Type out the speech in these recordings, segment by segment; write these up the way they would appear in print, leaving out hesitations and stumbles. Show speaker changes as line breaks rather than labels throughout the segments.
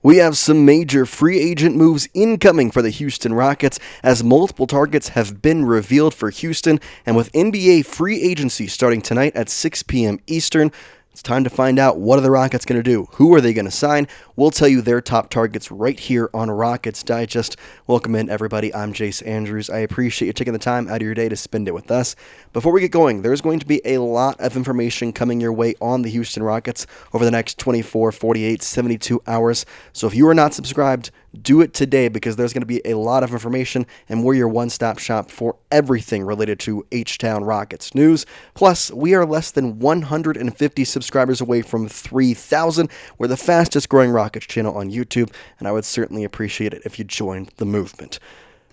We have some major free agent moves incoming for the Houston Rockets as multiple targets have been revealed for Houston, and with NBA free agency starting tonight at 6 p.m. Eastern, it's time to find out what are the Rockets going to do. Who are they going to sign? We'll tell you their top targets right here on Rockets Digest. Welcome in, everybody. I'm Jace Andrews. I appreciate you taking the time out of your day to spend it with us. Before we get going, there's going to be a lot of information coming your way on the Houston Rockets over the next 24, 48, 72 hours. So if you are not subscribed, do it today because there's going to be a lot of information and we're your one-stop shop for everything related to H-Town Rockets news. Plus, we are less than 150 subscribers away from 3,000. We're the fastest growing Rockets channel on YouTube, and I would certainly appreciate it if you joined the movement.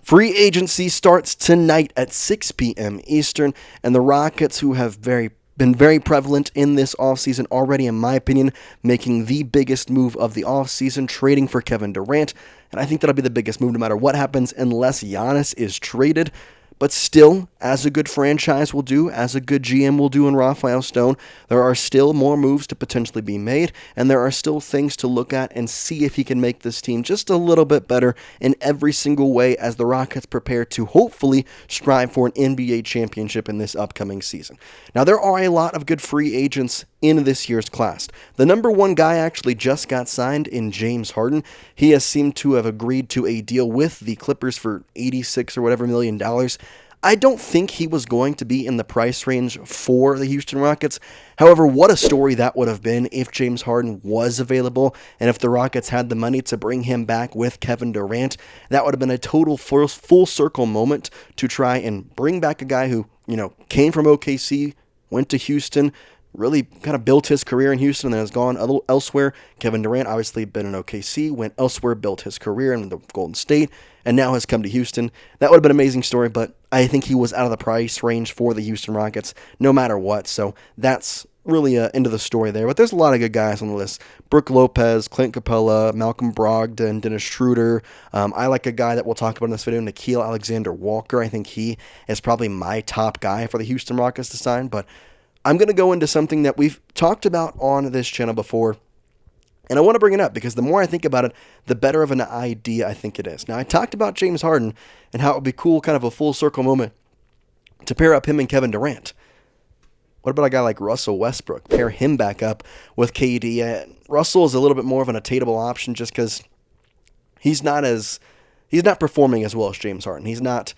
Free agency starts tonight at 6 p.m. Eastern, and the Rockets, who have been very prevalent in this offseason already, in my opinion, making the biggest move of the offseason, trading for Kevin Durant. And I think that'll be the biggest move no matter what happens unless Giannis is traded. But still, as a good franchise will do, as a good GM will do in Rafael Stone, there are still more moves to potentially be made, and there are still things to look at and see if he can make this team just a little bit better in every single way as the Rockets prepare to hopefully strive for an NBA championship in this upcoming season. Now, there are a lot of good free agents in this year's class. The number one guy actually just got signed in James Harden. He has seemed to have agreed to a deal with the Clippers for $86 or whatever million. I don't think he was going to be in the price range for the Houston Rockets. However, what a story that would have been if James Harden was available and if the Rockets had the money to bring him back with Kevin Durant. That would have been a total full circle moment to try and bring back a guy who, came from OKC, went to Houston, really kind of built his career in Houston and then has gone elsewhere. Kevin Durant obviously been in OKC, went elsewhere, built his career in the Golden State, and now has come to Houston. That would have been an amazing story, but I think he was out of the price range for the Houston Rockets no matter what, so that's really end of the story there. But there's a lot of good guys on the list. Brook Lopez, Clint Capella, Malcolm Brogdon, Dennis Schroeder. I like a guy that we'll talk about in this video, Nickeil Alexander-Walker. I think he is probably my top guy for the Houston Rockets to sign, but I'm going to go into something that we've talked about on this channel before, and I want to bring it up because the more I think about it, the better of an idea I think it is. Now, I talked about James Harden and how it would be cool, kind of a full circle moment, to pair up him and Kevin Durant. What about a guy like Russell Westbrook? Pair him back up with KD. Russell is a little bit more of an attainable option just because he's not performing as well as James Harden. He's not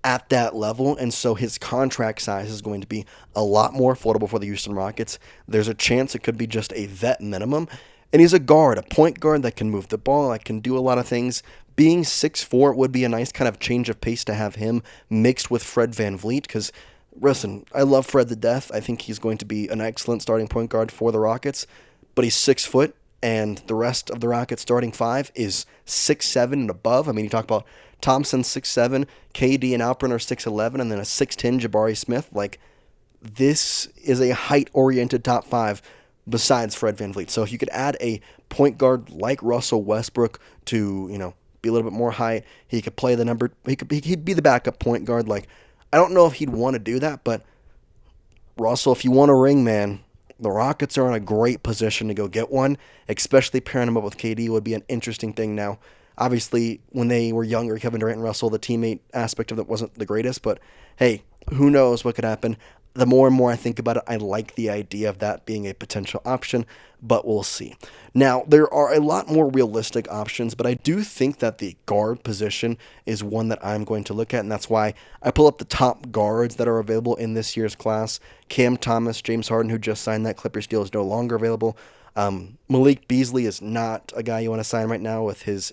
at that level, and so his contract size is going to be a lot more affordable for the Houston Rockets. There's a chance it could be just a vet minimum, and he's a guard, a point guard that can move the ball, that can do a lot of things. Being 6'4" would be a nice kind of change of pace to have him mixed with Fred VanVleet, because, listen, I love Fred to death. I think he's going to be an excellent starting point guard for the Rockets, but he's 6 foot, and the rest of the Rockets starting five is 6'7" and above. I mean, you talk about Thompson 6'7", KD and Alperen are 6'11", and then a 6'10" Jabari Smith. Like, this is a height-oriented top five besides Fred VanVleet. So if you could add a point guard like Russell Westbrook to, be a little bit more height, he could play the number. He'd be the backup point guard. Like, I don't know if he'd want to do that, but Russell, if you want a ring, man, the Rockets are in a great position to go get one. Especially pairing him up with KD would be an interesting thing now. Obviously, when they were younger, Kevin Durant and Russell, the teammate aspect of it wasn't the greatest, but hey, who knows what could happen. The more and more I think about it, I like the idea of that being a potential option, but we'll see. Now, there are a lot more realistic options, but I do think that the guard position is one that I'm going to look at, and that's why I pull up the top guards that are available in this year's class. Cam Thomas, James Harden, who just signed that Clippers deal, is no longer available. Malik Beasley is not a guy you want to sign right now with his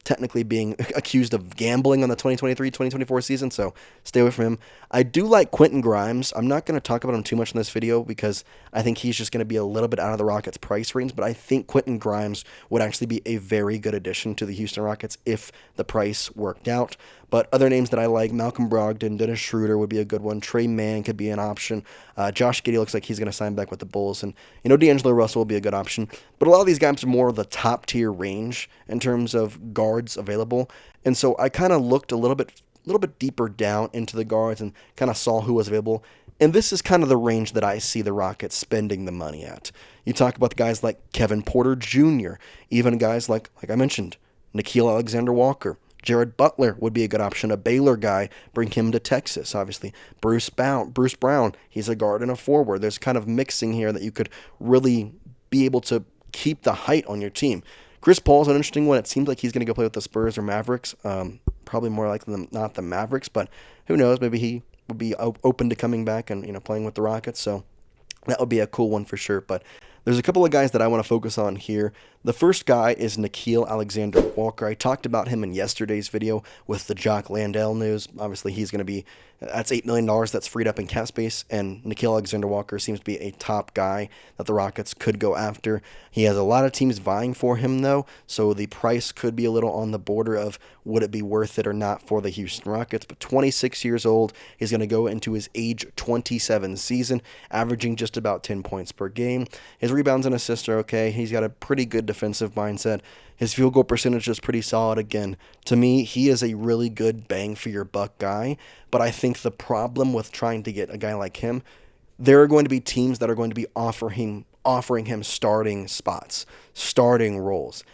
technically being accused of gambling on the 2023-2024 season, so stay away from him. I do like Quentin Grimes. I'm not going to talk about him too much in this video because I think he's just going to be a little bit out of the Rockets' price range, but I think Quentin Grimes would actually be a very good addition to the Houston Rockets if the price worked out. But other names that I like, Malcolm Brogdon, Dennis Schroeder would be a good one. Trey Mann could be an option. Josh Giddey looks like he's going to sign back with the Bulls. And, D'Angelo Russell will be a good option. But a lot of these guys are more of the top-tier range in terms of guards available. And so I kind of looked a little bit deeper down into the guards and kind of saw who was available. And this is kind of the range that I see the Rockets spending the money at. You talk about the guys like Kevin Porter Jr., even guys like I mentioned, Nickeil Alexander-Walker. Jared Butler would be a good option, a Baylor guy, bring him to Texas, obviously. Bruce Brown, he's a guard and a forward. There's kind of mixing here that you could really be able to keep the height on your team. Chris Paul's an interesting one. It seems like he's going to go play with the Spurs or Mavericks. Probably more likely than not the Mavericks, but who knows? Maybe he would be open to coming back and playing with the Rockets. So that would be a cool one for sure. But there's a couple of guys that I want to focus on here. The first guy is Nickeil Alexander-Walker. I talked about him in yesterday's video with the Jock Landale news. Obviously, he's going to be, that's $8 million that's freed up in cap space, and Nickeil Alexander-Walker seems to be a top guy that the Rockets could go after. He has a lot of teams vying for him, though, so the price could be a little on the border of would it be worth it or not for the Houston Rockets. But 26 years old, he's going to go into his age 27 season, averaging just about 10 points per game. His rebounds and assists are okay. He's got a pretty good defensive mindset. His field goal percentage is pretty solid again. To me, he is a really good bang for your buck guy, but I think the problem with trying to get a guy like him, there are going to be teams that are going to be offering him starting spots, starting roles.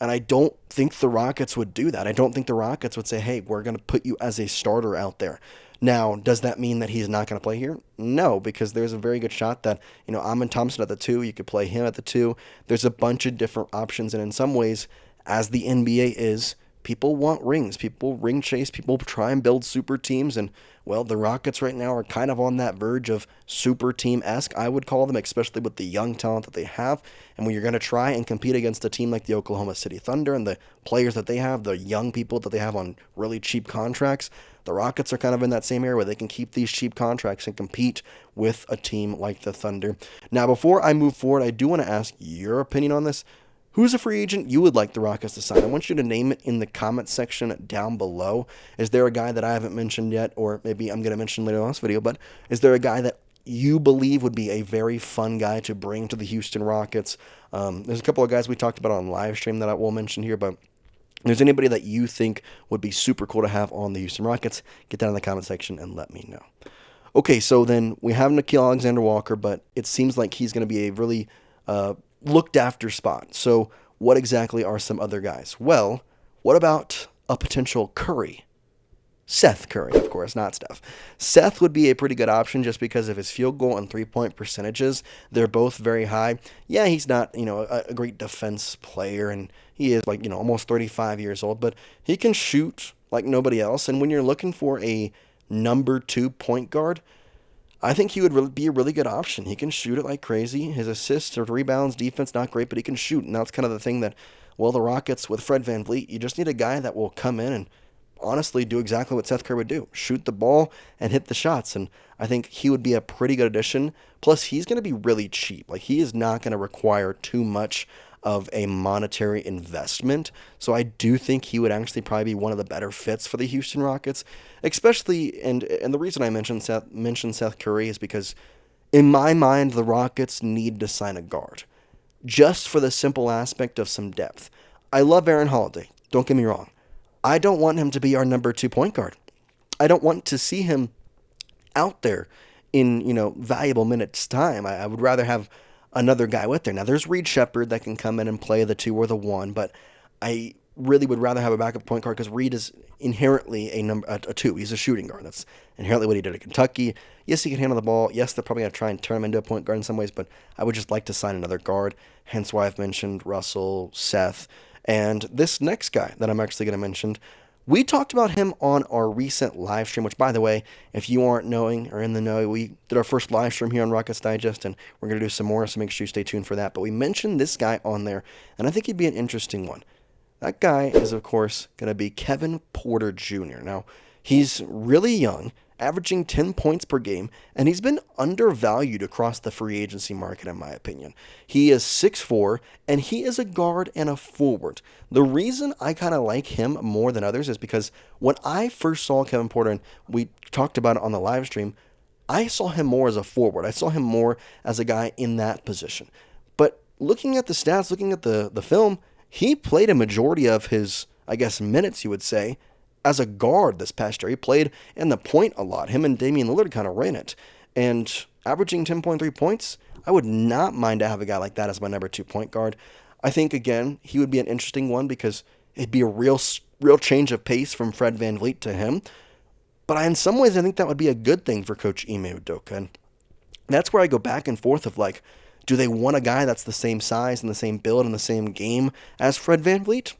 And I don't think the Rockets would do that. I don't think the Rockets would say, hey, we're going to put you as a starter out there. Now, does that mean that he's not going to play here? No, because there's a very good shot that, Amin Thompson at the 2, you could play him at the 2. There's a bunch of different options, and in some ways, as the NBA is, people want rings. People ring chase. People try and build super teams, and, well, the Rockets right now are kind of on that verge of super team-esque, I would call them, especially with the young talent that they have. And when you're going to try and compete against a team like the Oklahoma City Thunder and the players that they have, the young people that they have on really cheap contracts, the Rockets are kind of in that same area where they can keep these cheap contracts and compete with a team like the Thunder. Now, before I move forward, I do want to ask your opinion on this. Who's a free agent you would like the Rockets to sign? I want you to name it in the comment section down below. Is there a guy that I haven't mentioned yet, or maybe I'm going to mention later in this video, but is there a guy that you believe would be a very fun guy to bring to the Houston Rockets? There's a couple of guys we talked about on live stream that I will mention here, but if there's anybody that you think would be super cool to have on the Houston Rockets, get that in the comment section and let me know. Okay, so then we have Nickeil Alexander-Walker, but it seems like he's going to be a really looked after spot. So what exactly are some other guys? Well, what about a potential Curry? Seth Curry, of course, not Steph. Seth would be a pretty good option just because of his field goal and three-point percentages. They're both very high. Yeah, he's not, a great defense player, and he is almost 35 years old, but he can shoot like nobody else. And when you're looking for a number 2 point guard, I think he would be a really good option. He can shoot it like crazy. His assists or rebounds, defense, not great, but he can shoot. And that's kind of the thing that, well, the Rockets with Fred VanVleet, you just need a guy that will come in and honestly do exactly what Seth Curry would do. Shoot the ball and hit the shots. And I think he would be a pretty good addition. Plus, he's going to be really cheap. Like, he is not going to require too much of a monetary investment. So I do think he would actually probably be one of the better fits for the Houston Rockets. Especially, and the reason I mentioned Seth Curry is because in my mind, the Rockets need to sign a guard. Just for the simple aspect of some depth. I love Aaron Holiday. Don't get me wrong. I don't want him to be our number 2 point guard. I don't want to see him out there in, valuable minutes time. I would rather have another guy with there. Now, there's Reed Shepherd that can come in and play the 2 or the 1, but I really would rather have a backup point guard because Reed is inherently a 2. He's a shooting guard. That's inherently what he did at Kentucky. Yes, he can handle the ball. Yes, they're probably going to try and turn him into a point guard in some ways, but I would just like to sign another guard, hence why I've mentioned Russell, Seth, and this next guy that I'm actually going to mention. We talked about him on our recent live stream, which, by the way, if you aren't knowing or in the know, we did our first live stream here on Rockets Digest, and we're going to do some more, so make sure you stay tuned for that. But we mentioned this guy on there, and I think he'd be an interesting one. That guy is, of course, going to be Kevin Porter Jr. Now, he's really young, averaging 10 points per game, and he's been undervalued across the free agency market, in my opinion. He is 6'4", and he is a guard and a forward. The reason I kind of like him more than others is because when I first saw Kevin Porter, and we talked about it on the live stream, I saw him more as a forward. I saw him more as a guy in that position. But looking at the stats, looking at the film, he played a majority of his, minutes, you would say, as a guard this past year. He played in the point a lot. Him and Damian Lillard kind of ran it. and averaging 10.3 points, I would not mind to have a guy like that as my number 2 point guard. I think, again, he would be an interesting one because it'd be a real change of pace from Fred VanVleet to him. But in some ways, I think that would be a good thing for Coach Ime Udoka. And that's where I go back and forth of like, do they want a guy that's the same size and the same build and the same game as Fred VanVleet?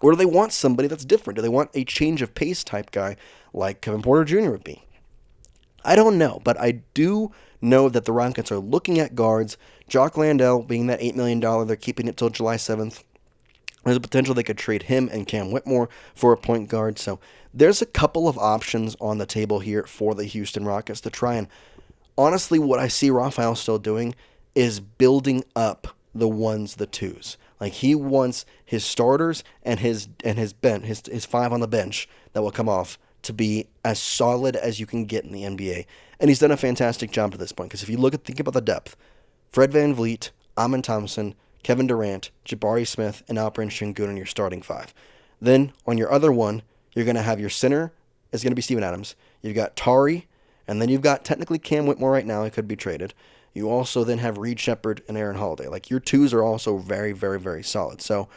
Or do they want somebody that's different? Do they want a change of pace type guy like Kevin Porter Jr. would be? I don't know, but I do know that the Rockets are looking at guards. Jock Landale being that $8 million, they're keeping it till July 7th. There's a potential they could trade him and Cam Whitmore for a point guard. So there's a couple of options on the table here for the Houston Rockets to try and, honestly, what I see Rafael still doing is building up the ones, the twos. Like, he wants his starters and his bench, his five on the bench that will come off to be as solid as you can get in the NBA. And he's done a fantastic job to this point, because if you think about the depth, Fred VanVleet, Amen Thompson, Kevin Durant, Jabari Smith, and Alperen Şengün in your starting five. Then on your other one, you're going to have your center is going to be Steven Adams. You've got Tari, and then you've got technically Cam Whitmore right now. He could be traded. You also then have Reed Shepherd and Aaron Holiday. Like, your twos are also very, very, very solid. So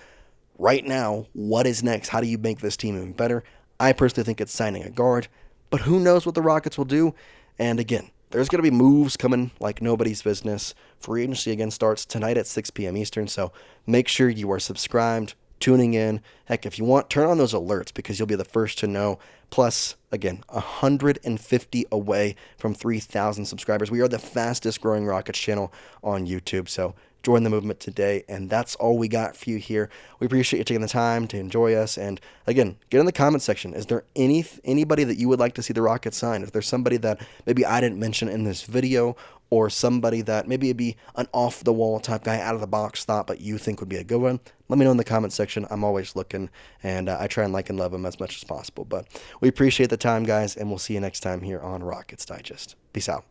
right now, what is next? How do you make this team even better? I personally think it's signing a guard, but who knows what the Rockets will do. And again, there's going to be moves coming like nobody's business. Free agency again starts tonight at 6 p.m. Eastern, so make sure you are subscribed, tuning in. Heck, if you want, turn on those alerts because you'll be the first to know. Plus, again, 150 away from 3,000 subscribers. We are the fastest growing Rockets channel on YouTube, so join the movement today, and that's all we got for you here. We appreciate you taking the time to enjoy us, and again, get in the comment section. Is there anybody that you would like to see the Rockets sign? If there's somebody that maybe I didn't mention in this video, or somebody that maybe it'd be an off-the-wall type guy, out-of-the-box thought, but you think would be a good one, let me know in the comment section. I'm always looking, and I try and like and love them as much as possible. But we appreciate the time, guys, and we'll see you next time here on Rockets Digest. Peace out.